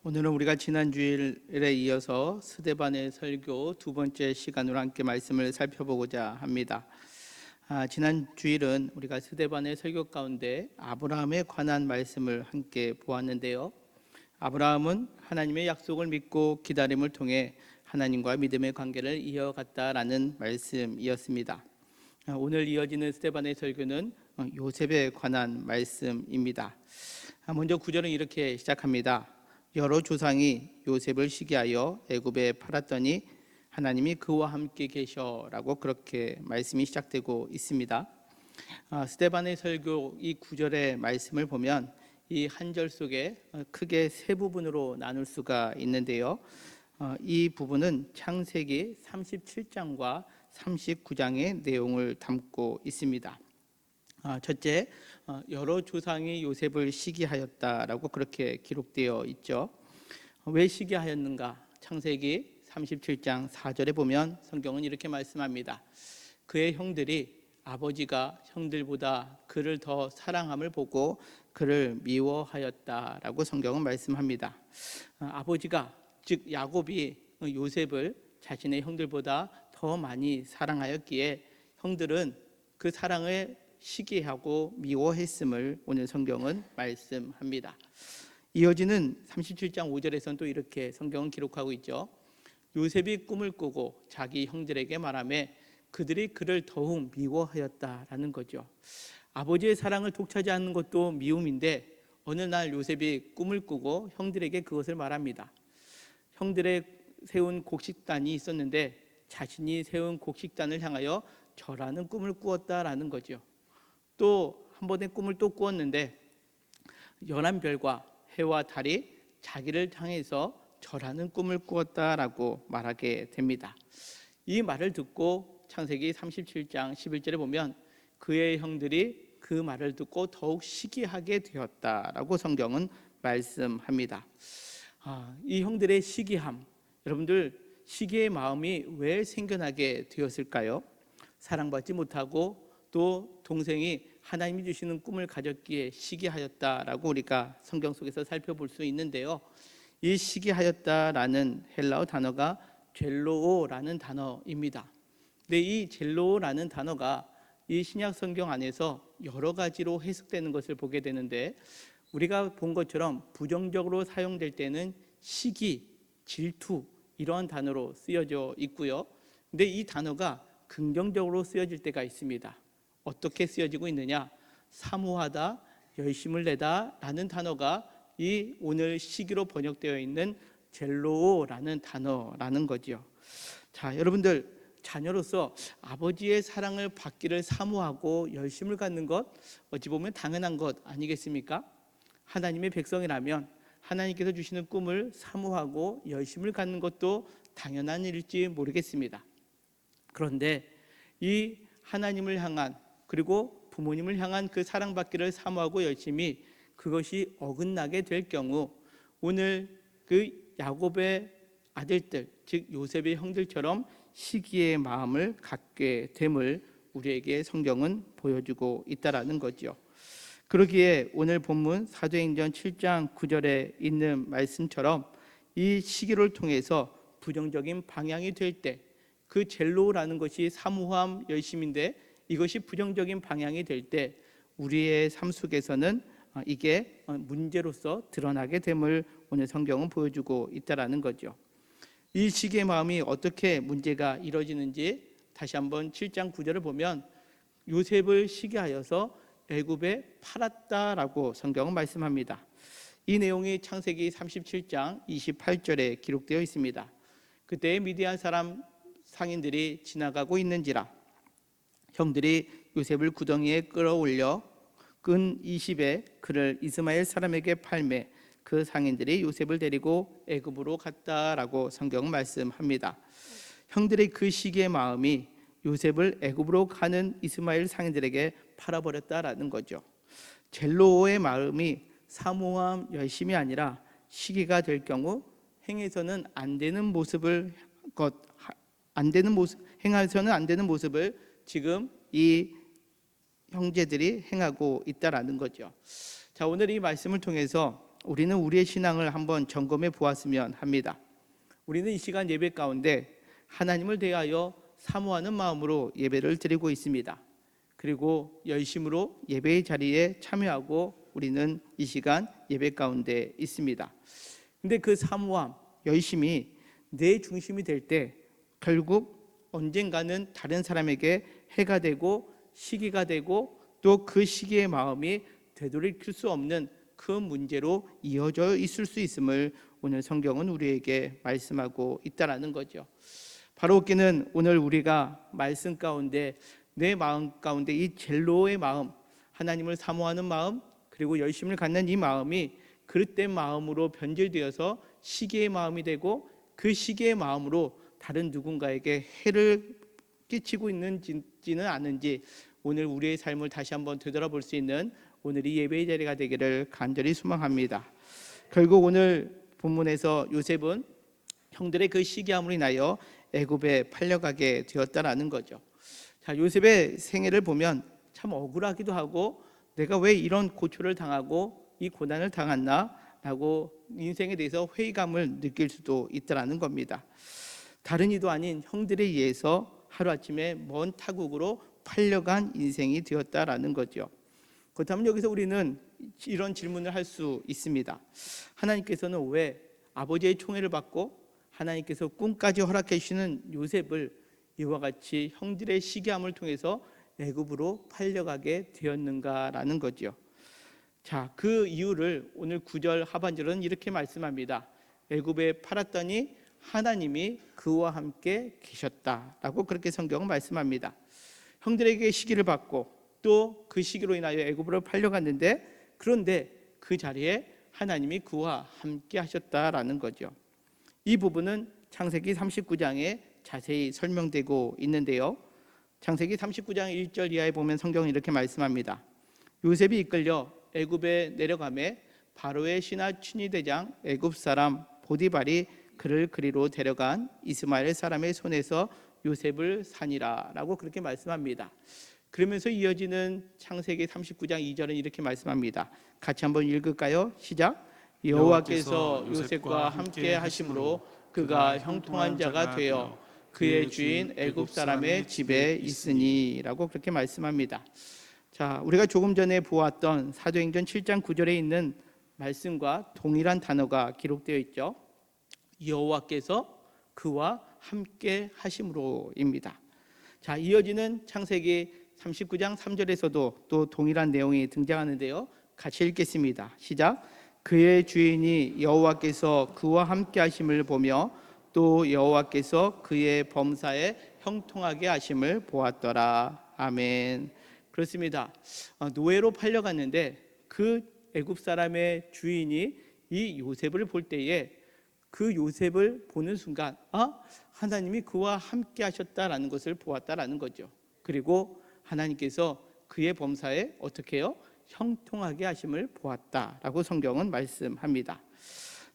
오늘은 우리가 지난 주일에 이어서 스데반의 설교 두 번째 시간으로 함께 말씀을 살펴보고자 합니다. 지난 주일은 우리가 스데반의 설교 가운데 아브라함에 관한 말씀을 함께 보았는데요. 아브라함은 하나님의 약속을 믿고 기다림을 통해 하나님과 믿음의 관계를 이어갔다라는 말씀이었습니다. 오늘 이어지는 스데반의 설교는 요셉에 관한 말씀입니다. 먼저 9절은 이렇게 시작합니다. 여러 조상이 요셉을 시기하여 애굽에 팔았더니 하나님이 그와 함께 계셔라고 그렇게 말씀이 시작되고 있습니다. 스데반의 설교 이 9절의 말씀을 보면 이 한 절 속에 크게 세 부분으로 나눌 수가 있는데요. 이 부분은 창세기 37장과 39장의 내용을 담고 있습니다. 첫째, 여러 조상이 요셉을 시기하였다라고 그렇게 기록되어 있죠. 왜 시기하였는가? 창세기 37장 4절에 보면 성경은 이렇게 말씀합니다. 그의 형들이 아버지가 형들보다 그를 더 사랑함을 보고 그를 미워하였다라고 성경은 말씀합니다. 아버지가 즉 야곱이 요셉을 자신의 형들보다 더 많이 사랑하였기에 형들은 그 사랑을 시기하고 미워했음을 오늘 성경은 말씀합니다. 이어지는 37장 5절에서는 또 이렇게 성경은 기록하고 있죠. 요셉이 꿈을 꾸고 자기 형들에게 말하며 그들이 그를 더욱 미워하였다라는 거죠. 아버지의 사랑을 독차지하는 것도 미움인데 어느 날 요셉이 꿈을 꾸고 형들에게 그것을 말합니다. 형들의 세운 곡식단이 있었는데 자신이 세운 곡식단을 향하여 절하는 꿈을 꾸었다라는 거죠. 또 한 번의 꿈을 또 꾸었는데 11별과 해와 달이 자기를 향해서 절하는 꿈을 꾸었다라고 말하게 됩니다. 이 말을 듣고 창세기 37장 11절에 보면 그의 형들이 그 말을 듣고 더욱 시기하게 되었다라고 성경은 말씀합니다. 이 형들의 시기함, 여러분들 시기의 마음이 왜 생겨나게 되었을까요? 사랑받지 못하고 또 동생이 하나님이 주시는 꿈을 가졌기에 시기하였다라고 우리가 성경 속에서 살펴볼 수 있는데요. 이 시기하였다라는 헬라어 단어가 젤로오라는 단어입니다. 근데 이 젤로오라는 단어가 이 신약 성경 안에서 여러 가지로 해석되는 것을 보게 되는데 우리가 본 것처럼 부정적으로 사용될 때는 시기, 질투 이러한 단어로 쓰여져 있고요. 근데 이 단어가 긍정적으로 쓰여질 때가 있습니다. 어떻게 쓰여지고 있느냐? 사모하다, 열심을 내다 라는 단어가 이 오늘 시기로 번역되어 있는 젤로라는 단어라는 거죠. 자, 여러분들 자녀로서 아버지의 사랑을 받기를 사모하고 열심을 갖는 것 어찌 보면 당연한 것 아니겠습니까? 하나님의 백성이라면 하나님께서 주시는 꿈을 사모하고 열심을 갖는 것도 당연한 일일지 모르겠습니다. 그런데 이 하나님을 향한 그리고 부모님을 향한 그 사랑받기를 사모하고 열심히 그것이 어긋나게 될 경우 오늘 그 야곱의 아들들 즉 요셉의 형들처럼 시기의 마음을 갖게 됨을 우리에게 성경은 보여주고 있다라는 거죠. 그러기에 오늘 본문 사도행전 7장 9절에 있는 말씀처럼 이 시기를 통해서 부정적인 방향이 될 때 그 젤로라는 것이 사모함 열심인데 이것이 부정적인 방향이 될 때 우리의 삶 속에서는 이게 문제로서 드러나게 됨을 오늘 성경은 보여주고 있다라는 거죠. 이 시기의 마음이 어떻게 문제가 이루어지는지 다시 한번 7장 9절을 보면 요셉을 시기하여서 애굽에 팔았다라고 성경은 말씀합니다. 이 내용이 창세기 37장 28절에 기록되어 있습니다. 그때 미디안 사람 상인들이 지나가고 있는지라 형들이 요셉을 구덩이에 끌어올려 끈 20에 그를 이스마엘 사람에게 팔매 그 상인들이 요셉을 데리고 애굽으로 갔다라고 성경은 말씀합니다. 형들의 그 시기의 마음이 요셉을 애굽으로 가는 이스마엘 상인들에게 팔아버렸다라는 거죠. 젤로의 마음이 사모함 열심이 아니라 시기가 될 경우 행해서는 안 되는 모습을 행해서는 안 되는 모습을 지금 이 형제들이 행하고 있다라는 거죠. 자, 오늘 이 말씀을 통해서 우리는 우리의 신앙을 한번 점검해 보았으면 합니다. 우리는 이 시간 예배 가운데 하나님을 대하여 사모하는 마음으로 예배를 드리고 있습니다. 그리고 열심으로 예배의 자리에 참여하고 우리는 이 시간 예배 가운데 있습니다. 근데 그 사모함, 열심이 내 중심이 될 때 결국 언젠가는 다른 사람에게 해가 되고 시기가 되고 또 그 시기의 마음이 되돌이킬 수 없는 큰 문제로 이어져 있을 수 있음을 오늘 성경은 우리에게 말씀하고 있다라는 거죠. 바로 웃기는 오늘 우리가 말씀 가운데 내 마음 가운데 이 젤로의 마음, 하나님을 사모하는 마음, 그리고 열심을 갖는 이 마음이 그릇된 마음으로 변질되어서 시기의 마음이 되고 그 시기의 마음으로 다른 누군가에게 해를 끼치고 있는지는 않은지 오늘 우리의 삶을 다시 한번 되돌아볼 수 있는 오늘이 예배의 자리가 되기를 간절히 소망합니다. 결국 오늘 본문에서 요셉은 형들의 그 시기함으로 인하여 애굽에 팔려가게 되었다라는 거죠. 자, 요셉의 생애를 보면 참 억울하기도 하고 내가 왜 이런 고초를 당하고 이 고난을 당했나 라고 인생에 대해서 회의감을 느낄 수도 있다라는 겁니다. 다른 이도 아닌 형들에 의해서 하루아침에 먼 타국으로 팔려간 인생이 되었다라는 거죠. 그렇다면 여기서 우리는 이런 질문을 할 수 있습니다. 하나님께서는 왜 아버지의 총애를 받고 하나님께서 꿈까지 허락해 주시는 요셉을 이와 같이 형들의 시기함을 통해서 애굽으로 팔려가게 되었는가라는 거죠. 자, 그 이유를 오늘 9절 하반절은 이렇게 말씀합니다. 애굽에 팔았더니 하나님이 그와 함께 계셨다라고 그렇게 성경은 말씀합니다. 형들에게 시기를 받고 또 그 시기로 인하여 애굽으로 팔려갔는데 그런데 그 자리에 하나님이 그와 함께 하셨다라는 거죠. 이 부분은 창세기 39장에 자세히 설명되고 있는데요. 창세기 39장 1절 이하에 보면 성경은 이렇게 말씀합니다. 요셉이 이끌려 애굽에 내려가매 바로의 신하 친위대장 애굽 사람 보디발이 그를 그리로 데려간 이스마엘 사람의 손에서 요셉을 산이라 라고 그렇게 말씀합니다. 그러면서 이어지는 창세기 39장 2절은 이렇게 말씀합니다. 같이 한번 읽을까요? 시작. 여호와께서 요셉과 함께 하심으로 그가 형통한 자가 되어 그의 주인 애굽 사람의 집에 있으니 라고 그렇게 말씀합니다. 자, 우리가 조금 전에 보았던 사도행전 7장 9절에 있는 말씀과 동일한 단어가 기록되어 있죠. 여호와께서 그와 함께 하심으로입니다. 자, 이어지는 창세기 39장 3절에서도 또 동일한 내용이 등장하는데요. 같이 읽겠습니다. 시작. 그의 주인이 여호와께서 그와 함께 하심을 보며 또 여호와께서 그의 범사에 형통하게 하심을 보았더라. 아멘. 그렇습니다. 노예로 팔려갔는데 그 애굽 사람의 주인이 이 요셉을 볼 때에 그 요셉을 보는 순간 하나님이 그와 함께 하셨다라는 것을 보았다라는 거죠. 그리고 하나님께서 그의 범사에 어떻게 해요? 형통하게 하심을 보았다라고 성경은 말씀합니다.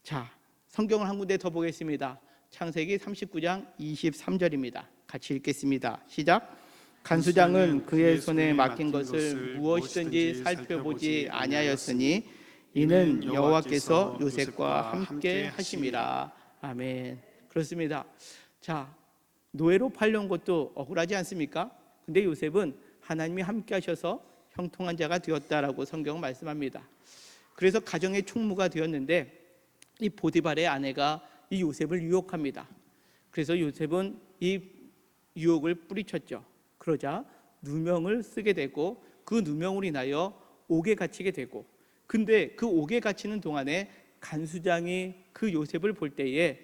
자, 성경을 한 군데 더 보겠습니다. 창세기 39장 23절입니다. 같이 읽겠습니다. 시작. 간수장은 그의 손에 맡긴 것을 무엇이든지 살펴보지 아니하였으니 이는 여호와께서 요셉과 함께 하심이라. 아멘. 그렇습니다. 자, 노예로 팔려온 것도 억울하지 않습니까? 근데 요셉은 하나님이 함께 하셔서 형통한 자가 되었다라고 성경은 말씀합니다. 그래서 가정의 총무가 되었는데 이 보디발의 아내가 이 요셉을 유혹합니다. 그래서 요셉은 이 유혹을 뿌리쳤죠. 그러자 누명을 쓰게 되고 그 누명으로 인하여 옥에 갇히게 되고, 근데 그 옥에 갇히는 동안에 간수장이 그 요셉을 볼 때에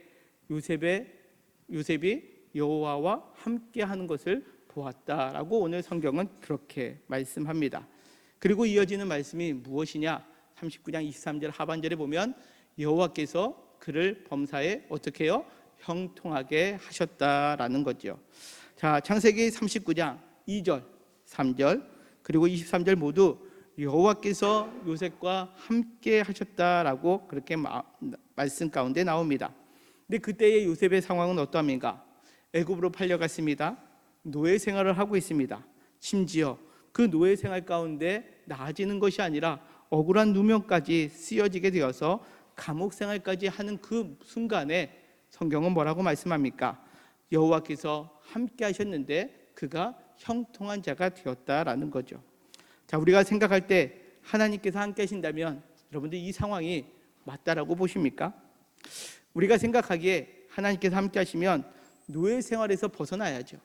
요셉이 여호와와 함께하는 것을 보았다라고 오늘 성경은 그렇게 말씀합니다. 그리고 이어지는 말씀이 무엇이냐? 39장 23절 하반절에 보면 여호와께서 그를 범사에 어떻게 해요? 형통하게 하셨다라는 거죠. 자, 창세기 39장 2절, 3절 그리고 23절 모두 여호와께서 요셉과 함께 하셨다라고 그렇게 말씀 가운데 나옵니다. 근데 그때의 요셉의 상황은 어떠합니까? 애굽으로 팔려갔습니다. 노예 생활을 하고 있습니다. 심지어 그 노예 생활 가운데 나아지는 것이 아니라 억울한 누명까지 쓰여지게 되어서 감옥 생활까지 하는 그 순간에 성경은 뭐라고 말씀합니까? 여호와께서 함께 하셨는데 그가 형통한 자가 되었다라는 거죠. 자, 우리가 생각할 때 하나님께서 함께 하신다면 여러분들 이 상황이 맞다라고 보십니까? 우리가 생각하기에 하나님께서 함께 하시면 노예 생활에서 벗어나야죠.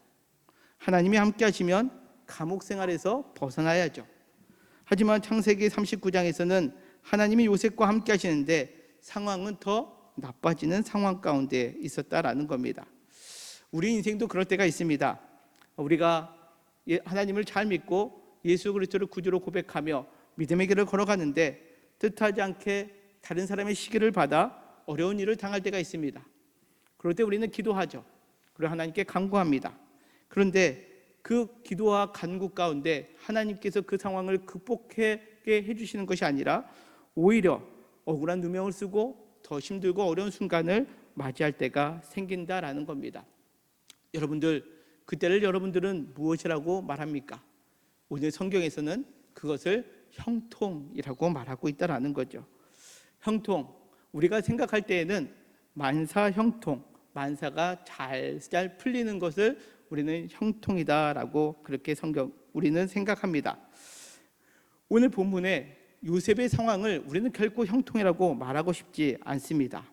하나님이 함께 하시면 감옥 생활에서 벗어나야죠. 하지만 창세기 39장에서는 하나님이 요셉과 함께 하시는데 상황은 더 나빠지는 상황 가운데 있었다라는 겁니다. 우리 인생도 그럴 때가 있습니다. 우리가 하나님을 잘 믿고 예수 그리스도를 구주로 고백하며 믿음의 길을 걸어가는데 뜻하지 않게 다른 사람의 시기를 받아 어려운 일을 당할 때가 있습니다. 그럴 때 우리는 기도하죠. 그리고 하나님께 간구합니다. 그런데 그 기도와 간구 가운데 하나님께서 그 상황을 극복하게 해주시는 것이 아니라 오히려 억울한 누명을 쓰고 더 힘들고 어려운 순간을 맞이할 때가 생긴다라는 겁니다. 여러분들, 그때를 여러분들은 무엇이라고 말합니까? 오늘 성경에서는 그것을 형통이라고 말하고 있다라는 거죠. 형통, 우리가 생각할 때에는 만사 형통, 만사가 잘 풀리는 것을 우리는 형통이다라고 그렇게 우리는 생각합니다. 오늘 본문에 요셉의 상황을 우리는 결코 형통이라고 말하고 싶지 않습니다.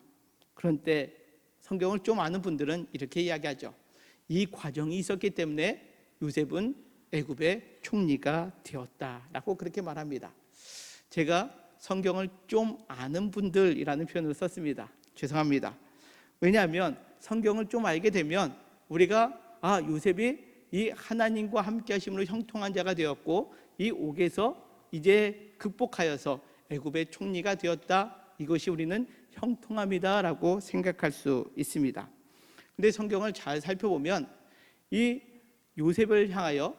그런데 성경을 좀 아는 분들은 이렇게 이야기하죠. 이 과정이 있었기 때문에 요셉은 애굽의 총리가 되었다라고 그렇게 말합니다. 제가 성경을 좀 아는 분들이라는 표현을 썼습니다. 죄송합니다. 왜냐하면 성경을 좀 알게 되면 우리가 요셉이 이 하나님과 함께 하심으로 형통한 자가 되었고 이 옥에서 이제 극복하여서 애굽의 총리가 되었다. 이것이 우리는 형통함이다라고 생각할 수 있습니다. 그런데 성경을 잘 살펴보면 이 요셉을 향하여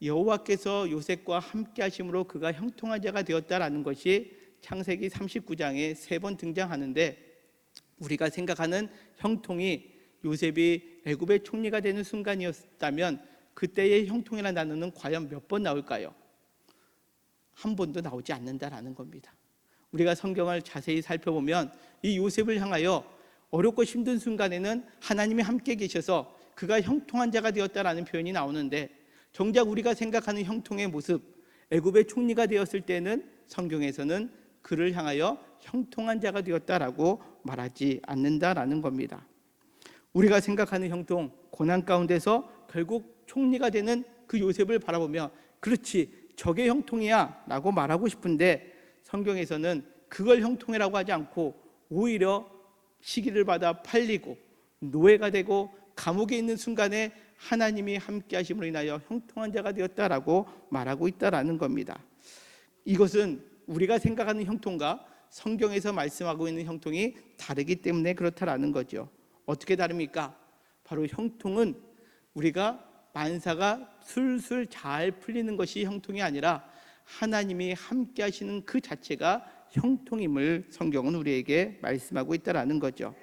여호와께서 요셉과 함께 하심으로 그가 형통한 자가 되었다라는 것이 창세기 39장에 3번 등장하는데 우리가 생각하는 형통이 요셉이 애굽의 총리가 되는 순간이었다면 그때의 형통이라는 단어는 과연 몇 번 나올까요? 한 번도 나오지 않는다라는 겁니다. 우리가 성경을 자세히 살펴보면 이 요셉을 향하여 어렵고 힘든 순간에는 하나님이 함께 계셔서 그가 형통한 자가 되었다라는 표현이 나오는데 정작 우리가 생각하는 형통의 모습, 애굽의 총리가 되었을 때는 성경에서는 그를 향하여 형통한 자가 되었다라고 말하지 않는다라는 겁니다. 우리가 생각하는 형통, 고난 가운데서 결국 총리가 되는 그 요셉을 바라보며 그렇지, 저게 형통이야 라고 말하고 싶은데 성경에서는 그걸 형통이라고 하지 않고 오히려 시기를 받아 팔리고 노예가 되고 감옥에 있는 순간에 하나님이 함께 하심으로 인하여 형통한 자가 되었다라고 말하고 있다라는 겁니다. 이것은 우리가 생각하는 형통과 성경에서 말씀하고 있는 형통이 다르기 때문에 그렇다라는 거죠. 어떻게 다릅니까? 바로 형통은 우리가 만사가 술술 잘 풀리는 것이 형통이 아니라 하나님이 함께 하시는 그 자체가 형통임을 성경은 우리에게 말씀하고 있다라는 거죠.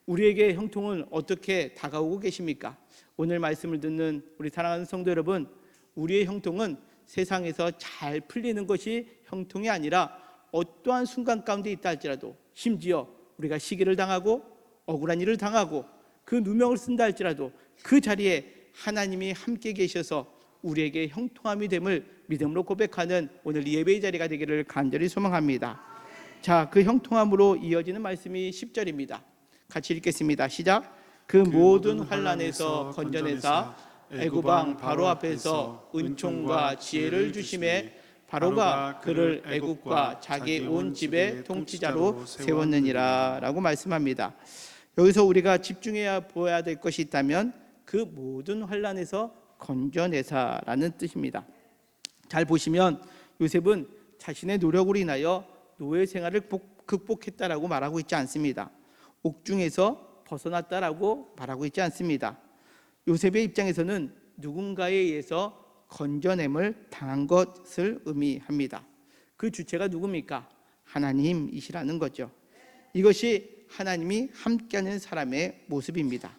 우리에게 형통은 어떻게 다가오고 계십니까? 오늘 말씀을 듣는 우리 사랑하는 성도 여러분, 우리의 형통은 세상에서 잘 풀리는 것이 형통이 아니라 어떠한 순간 가운데 있다 할지라도 심지어 우리가 시기를 당하고 억울한 일을 당하고 그 누명을 쓴다 할지라도 그 자리에 하나님이 함께 계셔서 우리에게 형통함이 됨을 믿음으로 고백하는 오늘 예배의 자리가 되기를 간절히 소망합니다. 자, 그 형통함으로 이어지는 말씀이 10절입니다. 같이 읽겠습니다. 시작. 그 모든 환난에서 건져내사 애굽 왕 바로 앞에서 은총과 지혜를 주심에 바로가 그를 애굽과 자기 온 집의 통치자로 세웠느니라 라고 말씀합니다. 여기서 우리가 집중해야 보아야 될 것이 있다면 그 모든 환난에서 건져내사라는 뜻입니다. 잘 보시면 요셉은 자신의 노력으로 인하여 노예 생활을 극복했다라고 말하고 있지 않습니다. 옥중에서 벗어났다라고 말하고 있지 않습니다. 요셉의 입장에서는 누군가에 의해서 건져냄을 당한 것을 의미합니다. 그 주체가 누굽니까? 하나님이시라는 거죠. 이것이 하나님이 함께하는 사람의 모습입니다.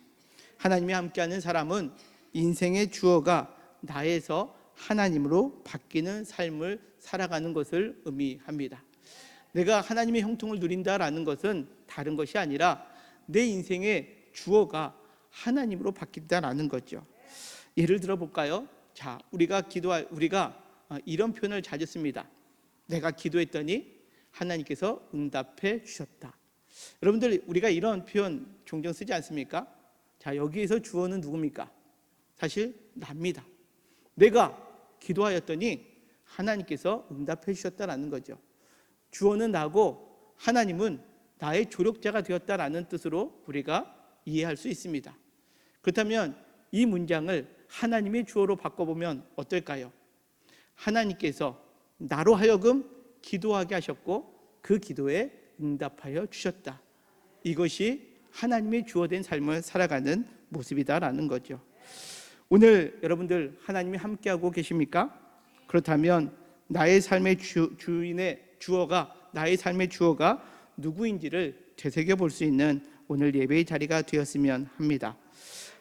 하나님이 함께하는 사람은 인생의 주어가 나에서 하나님으로 바뀌는 삶을 살아가는 것을 의미합니다. 내가 하나님의 형통을 누린다라는 것은 다른 것이 아니라 내 인생의 주어가 하나님으로 바뀐다라는 거죠. 예를 들어 볼까요? 자, 우리가 이런 표현을 자주 씁니다. 내가 기도했더니 하나님께서 응답해 주셨다. 여러분들, 우리가 이런 표현 종종 쓰지 않습니까? 자, 여기에서 주어는 누굽니까? 사실 납니다. 내가 기도하였더니 하나님께서 응답해 주셨다라는 거죠. 주어는 나고 하나님은 나의 조력자가 되었다라는 뜻으로 우리가 이해할 수 있습니다. 그렇다면 이 문장을 하나님의 주어로 바꿔보면 어떨까요? 하나님께서 나로 하여금 기도하게 하셨고 그 기도에 응답하여 주셨다. 이것이 하나님의 주어된 삶을 살아가는 모습이다라는 거죠. 오늘 여러분들 하나님이 함께하고 계십니까? 그렇다면 나의 삶의 나의 삶의 주어가 누구인지를 되새겨 볼 수 있는 오늘 예배의 자리가 되었으면 합니다.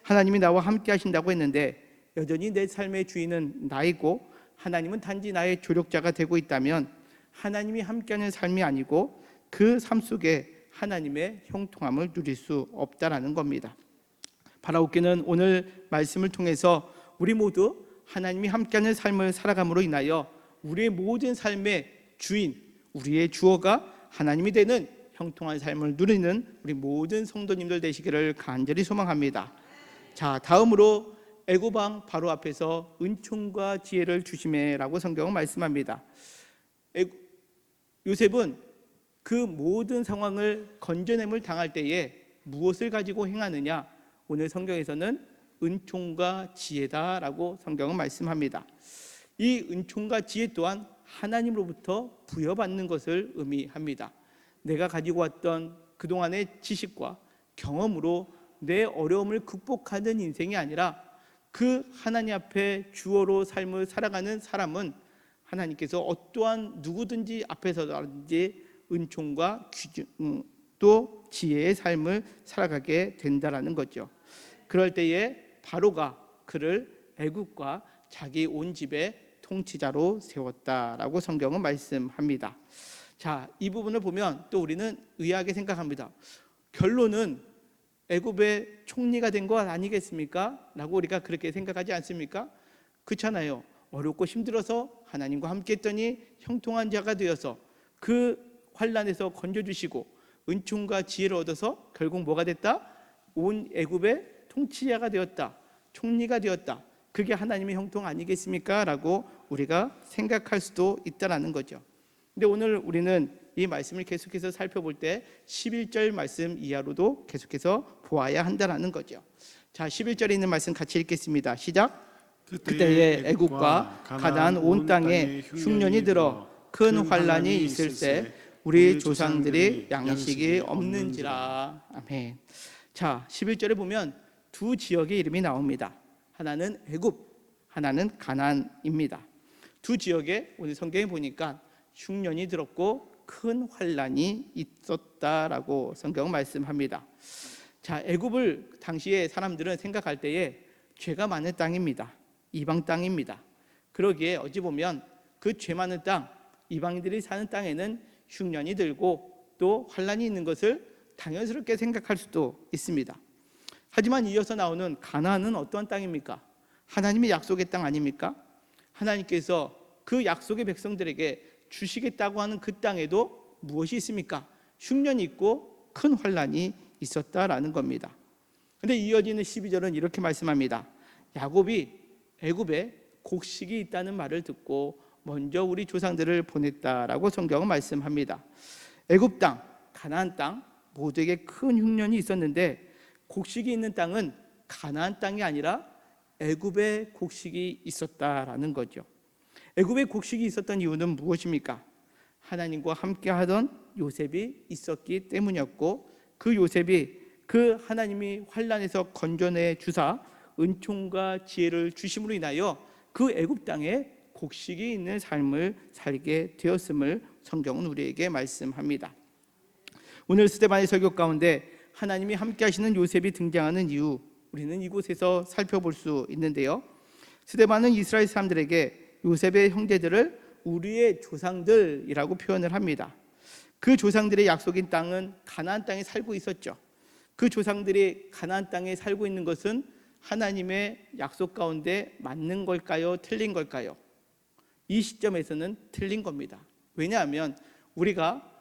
하나님이 나와 함께 하신다고 했는데 여전히 내 삶의 주인은 나이고 하나님은 단지 나의 조력자가 되고 있다면 하나님이 함께하는 삶이 아니고 그 삶 속에 하나님의 형통함을 누릴 수 없다라는 겁니다. 바라옵기는 오늘 말씀을 통해서 우리 모두 하나님이 함께하는 삶을 살아감으로 인하여 우리의 모든 삶의 주인, 우리의 주어가 하나님이 되는 형통한 삶을 누리는 우리 모든 성도님들 되시기를 간절히 소망합니다. 자, 다음으로 애굽 왕 바로 앞에서 은총과 지혜를 주시매라고 성경은 말씀합니다. 요셉은 그 모든 상황을 건져냄을 당할 때에 무엇을 가지고 행하느냐? 오늘 성경에서는 은총과 지혜다라고 성경은 말씀합니다. 이 은총과 지혜 또한 하나님으로부터 부여받는 것을 의미합니다. 내가 가지고 왔던 그동안의 지식과 경험으로 내 어려움을 극복하는 인생이 아니라 그 하나님 앞에 주어로 삶을 살아가는 사람은 하나님께서 어떠한 누구든지 앞에서든지 은총과 또 지혜의 삶을 살아가게 된다라는 거죠. 그럴 때에 바로가 그를 애굽과 자기 온 집의 통치자로 세웠다라고 성경은 말씀합니다. 자, 이 부분을 보면 또 우리는 의아하게 생각합니다. 결론은 애굽의 총리가 된 것 아니겠습니까? 라고 우리가 그렇게 생각하지 않습니까? 그렇잖아요. 어렵고 힘들어서 하나님과 함께 했더니 형통한 자가 되어서 그 환난에서 건져주시고 은총과 지혜를 얻어서 결국 뭐가 됐다? 온 애굽의 통치자가 되었다. 총리가 되었다. 그게 하나님의 형통 아니겠습니까? 라고 우리가 생각할 수도 있다는 거죠. 근데 오늘 우리는 이 말씀을 계속해서 살펴볼 때 11절 말씀 이하로도 계속해서 보아야 한다는 거죠. 자, 11절에 있는 말씀 같이 읽겠습니다. 시작. 그때에 애굽과 가나안 온 땅에 흉년이 들어 큰 환난이 있을세 우리 조상들이 양식이 없는지라. 아멘. 자, 11절에 보면 두 지역의 이름이 나옵니다. 하나는 애굽, 하나는 가나안입니다. 두 지역에 오늘 성경에 보니까 흉년이 들었고 큰 환난이 있었다라고 성경은 말씀합니다. 자, 애굽을 당시에 사람들은 생각할 때에 죄가 많은 땅입니다. 이방 땅입니다. 그러기에 어찌 보면 그 죄 많은 땅, 이방인들이 사는 땅에는 흉년이 들고 또 환난이 있는 것을 당연스럽게 생각할 수도 있습니다. 하지만 이어서 나오는 가나안은 어떠한 땅입니까? 하나님의 약속의 땅 아닙니까? 하나님께서 그 약속의 백성들에게 주시겠다고 하는 그 땅에도 무엇이 있습니까? 흉년이 있고 큰 환난이 있었다라는 겁니다. 그런데 이어지는 12절은 이렇게 말씀합니다. 야곱이 애굽에 곡식이 있다는 말을 듣고 먼저 우리 조상들을 보냈다라고 성경은 말씀합니다. 애굽 땅, 가나안 땅 모두에게 큰 흉년이 있었는데 곡식이 있는 땅은 가나안 땅이 아니라 애굽에 곡식이 있었다라는 거죠. 애굽에 곡식이 있었던 이유는 무엇입니까? 하나님과 함께하던 요셉이 있었기 때문이었고 그 요셉이 그 하나님이 환난에서 건져내 주사 은총과 지혜를 주심으로 인하여 그 애굽 땅에 곡식이 있는 삶을 살게 되었음을 성경은 우리에게 말씀합니다. 오늘 스데반의 설교 가운데 하나님이 함께 하시는 요셉이 등장하는 이유 우리는 이곳에서 살펴볼 수 있는데요. 스데반은 이스라엘 사람들에게 요셉의 형제들을 우리의 조상들이라고 표현을 합니다. 그 조상들의 약속인 땅은 가나안 땅에 살고 있었죠. 그 조상들이 가나안 땅에 살고 있는 것은 하나님의 약속 가운데 맞는 걸까요? 틀린 걸까요? 이 시점에서는 틀린 겁니다. 왜냐하면 우리가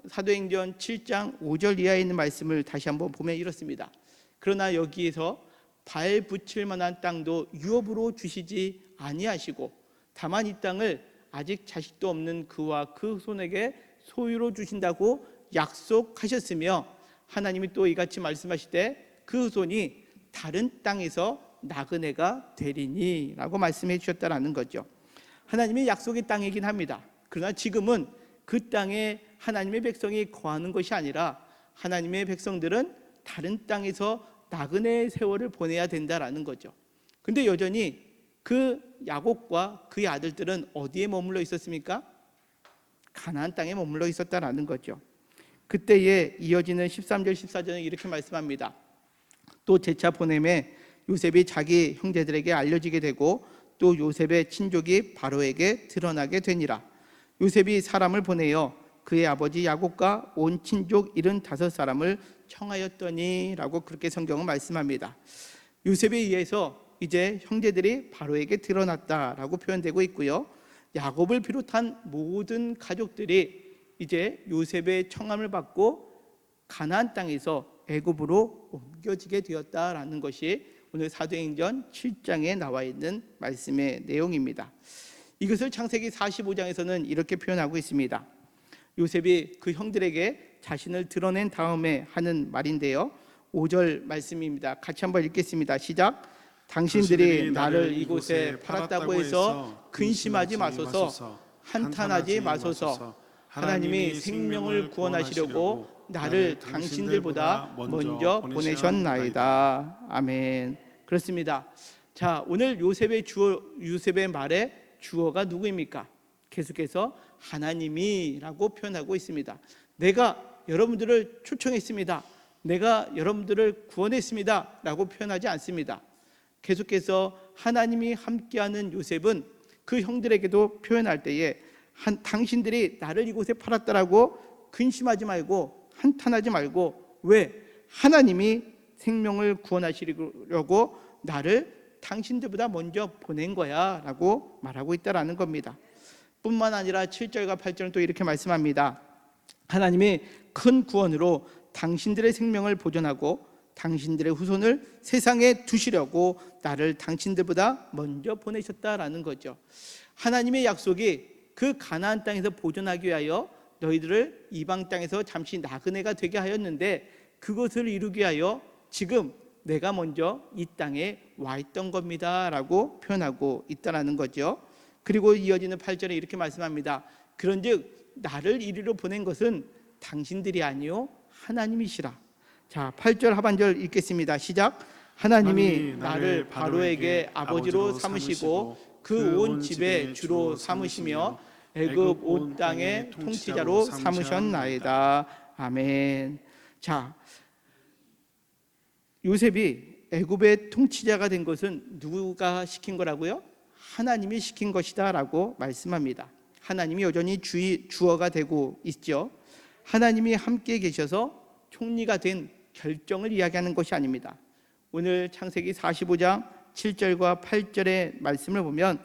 사도행전 7장 5절 이하에 있는 말씀을 다시 한번 보면 이렇습니다. 그러나 여기에서 발 붙일 만한 땅도 유업으로 주시지 아니하시고 다만 이 땅을 아직 자식도 없는 그와 그 후손에게 소유로 주신다고 약속하셨으며 하나님이 또 이같이 말씀하시되 그 후손이 다른 땅에서 나그네가 되리니 라고 말씀해 주셨다라는 거죠. 하나님의 약속의 땅이긴 합니다. 그러나 지금은 그 땅에 하나님의 백성이 거하는 것이 아니라 하나님의 백성들은 다른 땅에서 나그네의 세월을 보내야 된다라는 거죠. 근데 여전히 그 야곱과 그의 아들들은 어디에 머물러 있었습니까? 가나안 땅에 머물러 있었다라는 거죠. 그때에 이어지는 13절 14절은 이렇게 말씀합니다. 또 제차 보냄에 요셉이 자기 형제들에게 알려지게 되고 또 요셉의 친족이 바로에게 드러나게 되니라. 요셉이 사람을 보내어 그의 아버지 야곱과 온 친족 75사람을 청하였더니 라고 그렇게 성경은 말씀합니다. 요셉에 의해서 이제 형제들이 바로에게 드러났다라고 표현되고 있고요. 야곱을 비롯한 모든 가족들이 이제 요셉의 청함을 받고 가나안 땅에서 애굽으로 옮겨지게 되었다라는 것이 오늘 사도행전 7장에 나와 있는 말씀의 내용입니다. 이것을 창세기 45장에서는 이렇게 표현하고 있습니다. 요셉이 그 형들에게 자신을 드러낸 다음에 하는 말인데요. 5절 말씀입니다. 같이 한번 읽겠습니다. 시작. 당신들이 나를 이곳에 팔았다고 해서 근심하지 마소서, 한탄하지 마소서. 하나님이 생명을 구원하시려고 나를 당신들보다 먼저 보내셨나이다. 아멘. 그렇습니다. 자, 오늘 요셉의 말에 주어가 누구입니까? 계속해서 하나님이라고 표현하고 있습니다. 내가 여러분들을 초청했습니다. 내가 여러분들을 구원했습니다 라고 표현하지 않습니다. 계속해서 하나님이 함께하는 요셉은 그 형들에게도 표현할 때에 당신들이 나를 이곳에 팔았다라고 근심하지 말고 한탄하지 말고, 왜? 하나님이 생명을 구원하시려고 나를 당신들보다 먼저 보낸 거야 라고 말하고 있다라는 겁니다. 뿐만 아니라 7절과 8절은 또 이렇게 말씀합니다. 하나님이 큰 구원으로 당신들의 생명을 보존하고 당신들의 후손을 세상에 두시려고 나를 당신들보다 먼저 보내셨다라는 거죠. 하나님의 약속이 그 가나안 땅에서 보존하기 위하여 너희들을 이방 땅에서 잠시 나그네가 되게 하였는데 그것을 이루기 위하여 지금 내가 먼저 이 땅에 와 있던 겁니다 라고 표현하고 있다는 거죠. 그리고 이어지는 8절에 이렇게 말씀합니다. 그런즉 나를 이리로 보낸 것은 당신들이 아니요 하나님이시라. 자, 8절 하반절 읽겠습니다. 시작. 하나님이 나를 바로에게 아버지로 삼으시고 그 온 집의 주로 삼으시며 애굽 온 땅의 통치자로 삼으셨나이다. 아멘. 자, 요셉이 애굽의 통치자가 된 것은 누가 시킨 거라고요? 하나님이 시킨 것이다 라고 말씀합니다. 하나님이 여전히 주어가 되고 있죠. 하나님이 함께 계셔서 총리가 된 결정을 이야기하는 것이 아닙니다. 오늘 창세기 45장 7절과 8절의 말씀을 보면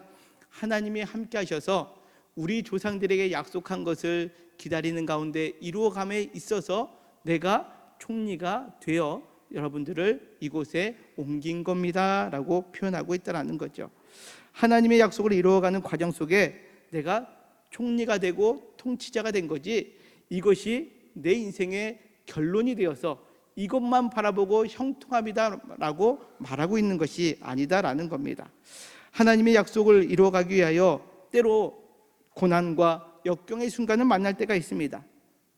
하나님이 함께 하셔서 우리 조상들에게 약속한 것을 기다리는 가운데 이루어감에 있어서 내가 총리가 되어 여러분들을 이곳에 옮긴 겁니다 라고 표현하고 있다는 거죠. 하나님의 약속을 이루어가는 과정 속에 내가 총리가 되고 통치자가 된 거지, 이것이 내 인생의 결론이 되어서 이것만 바라보고 형통합니다라고 말하고 있는 것이 아니다라는 겁니다. 하나님의 약속을 이루어가기 위하여 때로 고난과 역경의 순간을 만날 때가 있습니다.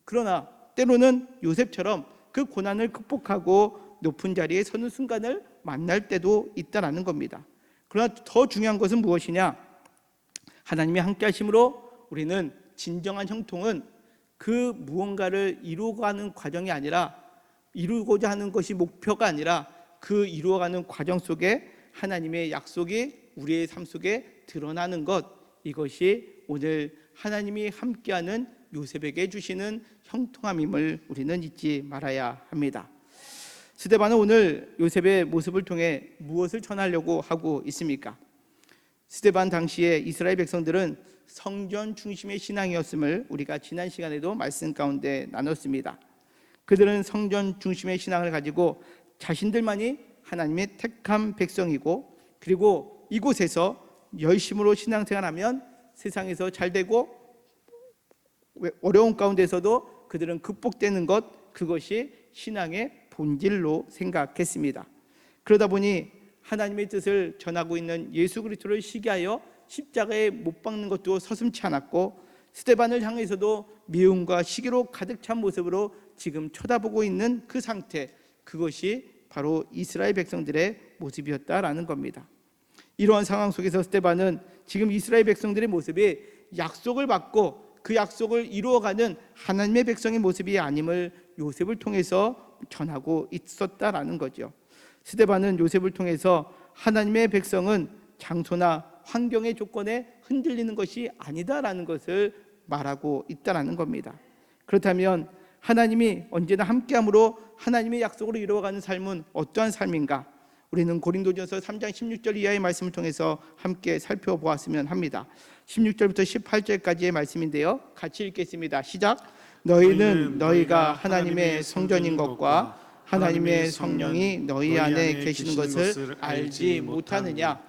그러나 때로는 요셉처럼 그 고난을 극복하고 높은 자리에 서는 순간을 만날 때도 있다라는 겁니다. 그러나 더 중요한 것은 무엇이냐? 하나님이 함께 하심으로 우리는 진정한 형통은 그 무언가를 이루어가는 과정이 아니라, 이루고자 하는 것이 목표가 아니라 그 이루어가는 과정 속에 하나님의 약속이 우리의 삶 속에 드러나는 것, 이것이 오늘 하나님이 함께하는 요셉에게 주시는 형통함임을 우리는 잊지 말아야 합니다. 스데반은 오늘 요셉의 모습을 통해 무엇을 전하려고 하고 있습니까? 스데반 당시에 이스라엘 백성들은 성전 중심의 신앙이었음을 우리가 지난 시간에도 말씀 가운데 나눴습니다. 그들은 성전 중심의 신앙을 가지고 자신들만이 하나님의 택한 백성이고, 그리고 이곳에서 열심으로 신앙생활하면 세상에서 잘 되고 어려운 가운데서도 그들은 극복되는 것, 그것이 신앙의 본질로 생각했습니다. 그러다 보니 하나님의 뜻을 전하고 있는 예수 그리스도를 시기하여 십자가에 못 박는 것도 서슴지 않았고, 스데반을 향해서도 미움과 시기로 가득 찬 모습으로 지금 쳐다보고 있는 그 상태, 그것이 바로 이스라엘 백성들의 모습이었다라는 겁니다. 이러한 상황 속에서 스데반은 지금 이스라엘 백성들의 모습이 약속을 받고 그 약속을 이루어가는 하나님의 백성의 모습이 아님을 요셉을 통해서 전하고 있었다라는 거죠. 스데반은 요셉을 통해서 하나님의 백성은 장소나 환경의 조건에 흔들리는 것이 아니다라는 것을 말하고 있다라는 겁니다. 그렇다면 하나님이 언제나 함께함으로 하나님의 약속으로 이루어가는 삶은 어떠한 삶인가? 우리는 고린도전서 3장 16절 이하의 말씀을 통해서 함께 살펴보았으면 합니다. 16절부터 18절까지의 말씀인데요, 같이 읽겠습니다. 시작. 너희는 너희가 하나님의 성전인 것과 하나님의 성령이 너희 안에 계시는 것을 알지 못하느냐?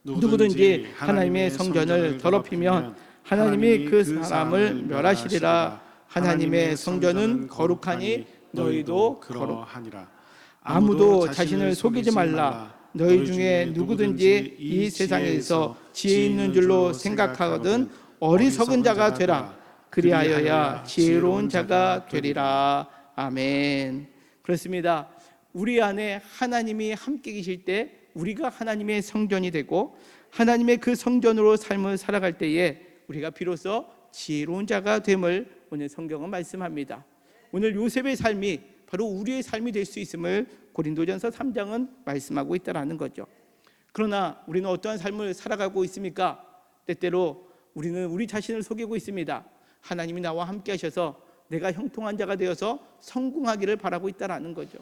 누구든지 하나님의 성전을 더럽히면 하나님이 그 사람을 멸하시리라. 하나님의 성전은 거룩하니 너희도 거룩하니라. 아무도 자신을 속이지 말라. 너희 중에 누구든지 이 세상에서 지혜 있는 줄로 생각하거든 어리석은 자가 되라. 그리하여야 지혜로운 자가 되리라. 아멘. 그렇습니다. 우리 안에 하나님이 함께 계실 때 우리가 하나님의 성전이 되고, 하나님의 그 성전으로 삶을 살아갈 때에 우리가 비로소 지혜로운 자가 됨을 오늘 성경은 말씀합니다. 오늘 요셉의 삶이 바로 우리의 삶이 될 수 있음을 고린도전서 3장은 말씀하고 있다라는 거죠. 그러나 우리는 어떠한 삶을 살아가고 있습니까? 때때로 우리는 우리 자신을 속이고 있습니다. 하나님이 나와 함께 하셔서 내가 형통한 자가 되어서 성공하기를 바라고 있다라는 거죠.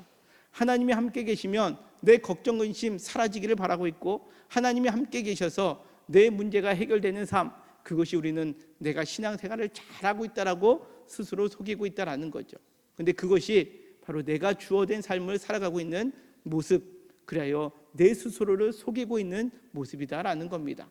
하나님이 함께 계시면 내 걱정 근심 사라지기를 바라고 있고, 하나님이 함께 계셔서 내 문제가 해결되는 삶, 그것이 우리는 내가 신앙생활을 잘하고 있다라고 스스로 속이고 있다라는 거죠. 근데 그것이 바로 내가 주어된 삶을 살아가고 있는 모습, 그래요 내 스스로를 속이고 있는 모습이다라는 겁니다.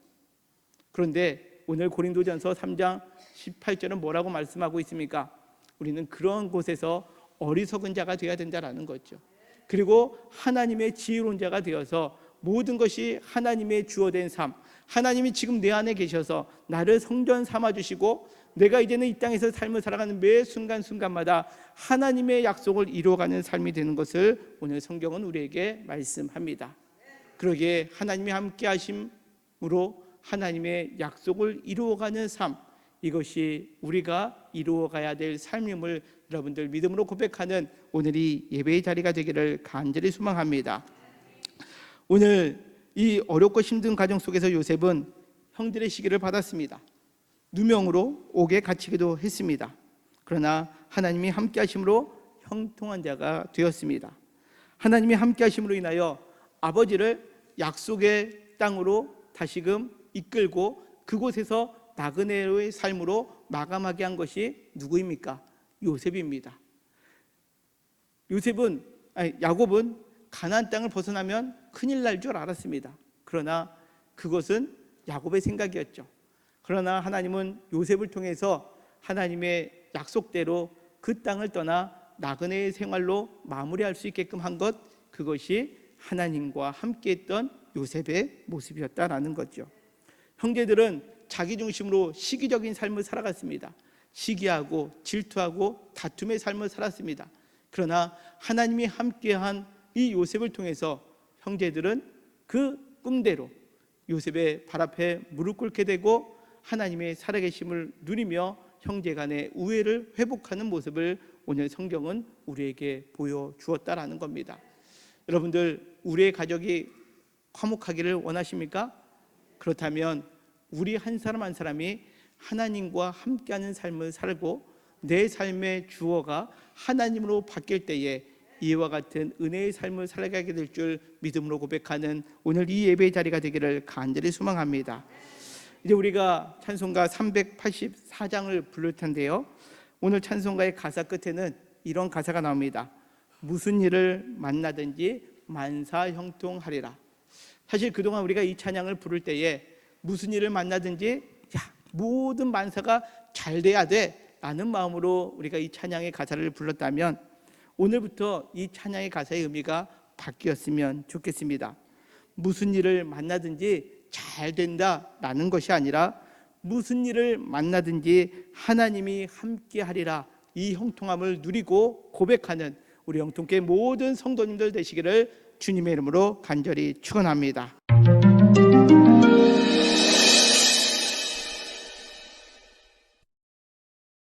그런데 오늘 고린도전서 3장 18절은 뭐라고 말씀하고 있습니까? 우리는 그런 곳에서 어리석은 자가 되어야 된다라는 거죠. 그리고 하나님의 지혜로운 자가 되어서 모든 것이 하나님의 주어된 삶, 하나님이 지금 내 안에 계셔서 나를 성전 삼아주시고 내가 이제는 이 땅에서 삶을 살아가는 매 순간순간마다 하나님의 약속을 이루어가는 삶이 되는 것을 오늘 성경은 우리에게 말씀합니다. 그러기에 하나님이 함께 하심으로 하나님의 약속을 이루어가는 삶, 이것이 우리가 이루어가야 될 삶임을 여러분들 믿음으로 고백하는 오늘이 예배의 자리가 되기를 간절히 소망합니다. 오늘 이 어렵고 힘든 가정 속에서 요셉은 형들의 시기를 받았습니다. 누명으로 옥에 갇히기도 했습니다. 그러나 하나님이 함께 하심으로 형통한 자가 되었습니다. 하나님이 함께 하심으로 인하여 아버지를 약속의 땅으로 다시금 이끌고 그곳에서 나그네의 삶으로 마감하게 한 것이 누구입니까? 요셉입니다. 야곱은 가나안 땅을 벗어나면 큰일 날 줄 알았습니다. 그러나 그것은 야곱의 생각이었죠. 그러나 하나님은 요셉을 통해서 하나님의 약속대로 그 땅을 떠나 나그네의 생활로 마무리할 수 있게끔 한 것, 그것이 하나님과 함께했던 요셉의 모습이었다라는 거죠. 형제들은 자기 중심으로 시기적인 삶을 살아갔습니다. 시기하고 질투하고 다툼의 삶을 살았습니다. 그러나 하나님이 함께한 이 요셉을 통해서 형제들은 그 꿈대로 요셉의 발 앞에 무릎 꿇게 되고 하나님의 살아계심을 누리며 형제간의 우애를 회복하는 모습을 오늘 성경은 우리에게 보여주었다라는 겁니다. 여러분들, 우리의 가족이 화목하기를 원하십니까? 그렇다면 우리 한 사람 한 사람이 하나님과 함께하는 삶을 살고 내 삶의 주어가 하나님으로 바뀔 때에 이와 같은 은혜의 삶을 살아가게 될 줄 믿음으로 고백하는 오늘 이 예배의 자리가 되기를 간절히 소망합니다. 이제 우리가 찬송가 384장을 부를 텐데요, 오늘 찬송가의 가사 끝에는 이런 가사가 나옵니다. 무슨 일을 만나든지 만사형통하리라. 사실 그동안 우리가 이 찬양을 부를 때에 무슨 일을 만나든지 모든 만사가 잘 돼야 돼 라는 마음으로 우리가 이 찬양의 가사를 불렀다면, 오늘부터 이 찬양의 가사의 의미가 바뀌었으면 좋겠습니다. 무슨 일을 만나든지 잘 된다라는 것이 아니라 무슨 일을 만나든지 하나님이 함께 하리라, 이 형통함을 누리고 고백하는 우리 영통교회 모든 성도님들 되시기를 주님의 이름으로 간절히 축원합니다.